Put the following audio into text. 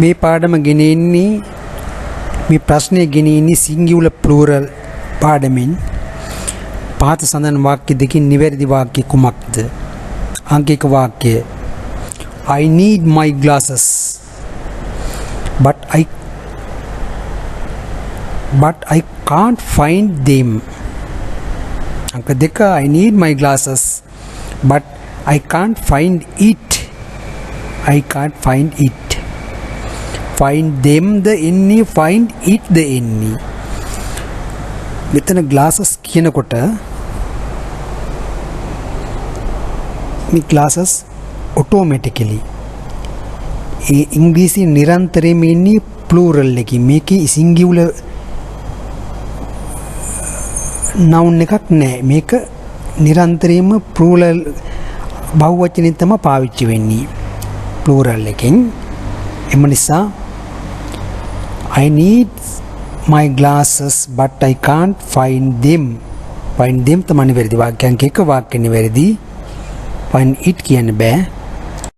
මේ පාඩම ගෙනෙන්නේ මේ ප්‍රශ්නය ගෙනෙන්නේ සිංගියුලර් ප්ලූරල් පාඩමින් පහත සඳහන් වාක්‍ය දෙකකින් නිවැරදි වාක්‍ය කුමක්ද? අංක 1 වාක්‍යය I need my glasses but I can't find them. අංක 2 I need my glasses but I can't find it. I can't find it. Find them the එන්නේ find it the එන්නේ. මෙතන glasses කියනකොට මේ glasses automatically ඒ ඉංග්‍රීසි නිරන්තරයෙන්ම ඉන්නේ plural එකකින්. මේකේ singular noun එකක් නැහැ. මේක නිරන්තරයෙන්ම plural බහුවචනෙන් තමයි පාවිච්චි වෙන්නේ. plural එකෙන්. එම නිසා I need my glasses but I can't find them. Find them තමයි නිවැරදි වාක්‍යංක එක. වාක්‍ය නිවැරදි. Find it කියන්න බෑ.